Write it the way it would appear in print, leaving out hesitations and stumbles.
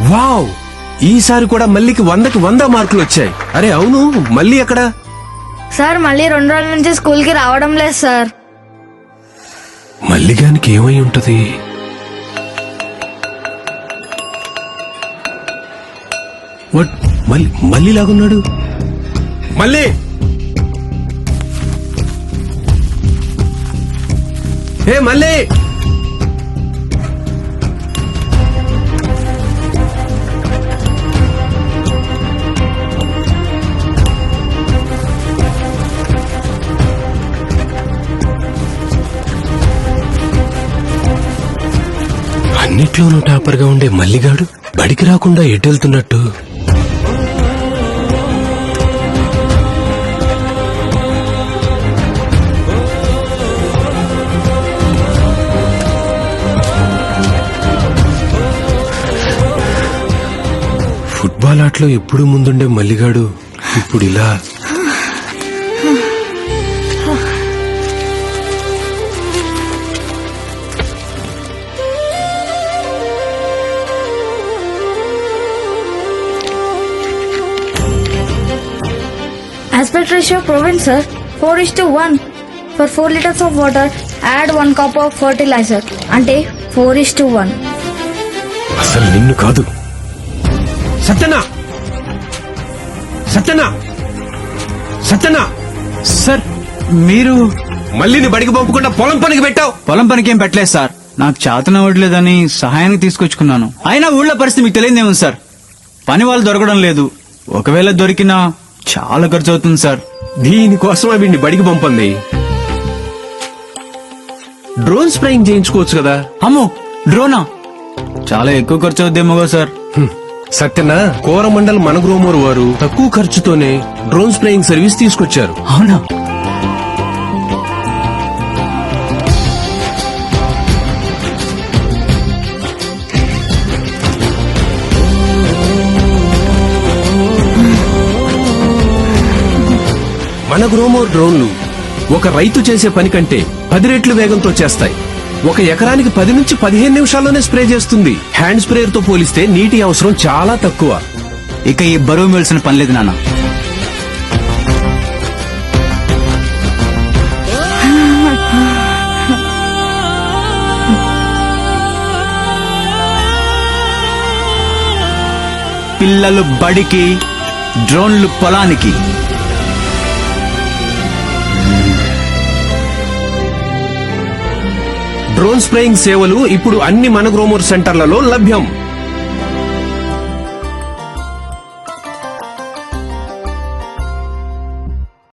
Wow, ఈసారి కూడా మల్లికి 100కి 100 మార్కులు వచ్చాయి. అరే అవును, మళ్ళీ ఎక్కడ? సార్ మళ్ళీ 2 రోజుల నుంచి స్కూల్ కి రావడం లేదు సార్. మల్లిగానికి ఏమై ఉంటది? వాట్, మళ్ళీ లాగున్నాడు. మళ్ళీ ఏ మళ్ళీ అన్నిట్లోనూ టాపర్గా ఉండే మల్లిగాడు బడికి రాకుండా ఎటెళ్తున్నట్టు. ఫుట్బాల్ ఆటలో ఎప్పుడు ముందుండే మల్లిగాడు ఇప్పుడు ఇలా. Aspect ratio proven sir, 4:1. For 4 liters of water, add 1 cup of fertilizer. అంటే 4:1. అసలు నిన్ను కాదు. సత్యనా, సత్యనా, సత్యనా. సార్ మీరు మళ్ళీని బడికి పంపకుండా పొలం పనికి పెట్టావు. పొలం పనికి ఏం పెట్టలేదు సార్. నాకు చేతనవ్వట్లేదని సహాయానికి తీసుకొచ్చుకున్నాను. అయినా ఊళ్ళో పరిస్థితి మీకు తెలియదేమో సార్. పని వాళ్ళు దొరకడం లేదు. ఒకవేళ దొరికినా చాలా ఖర్చు అవుతుంది సార్. దీనికోసమే వీడిని బడికి పంపండి. డ్రోన్ స్ప్రేయింగ్ చేయించుకోవచ్చు కదా. అమ్మో, డ్రోనా? చాలా ఎక్కువ ఖర్చు అవుద్దేమో సార్. సత్యనా, కోరమండల్ మనగ్రోమోర్ వారు తక్కువ ఖర్చుతోనే డ్రోన్ స్ప్రేయింగ్ సర్వీస్ తీసుకొచ్చారు. అవునా? మనగ్రోమోర్ డ్రోన్లు ఒక రైతు చేసే పని కంటే 10 రెట్లు వేగంతో చేస్తాయి. 1 ఎకరానికి 10 నుంచి 15 నిమిషాల్లోనే స్ప్రే చేస్తుంది. హ్యాండ్ స్ప్రేయర్ తో పోలిస్తే నీటి అవసరం చాలా తక్కువ. ఇక ఈ బరువు మెల్సిన పని లేదు నాన్న. పిల్లలు బడికి, డ్రోన్లు పొలానికి. డ్రోన్ స్ప్రేయింగ్ సేవలు ఇప్పుడు అన్ని మనగ్రోమోర్ సెంటర్లలో లభ్యం.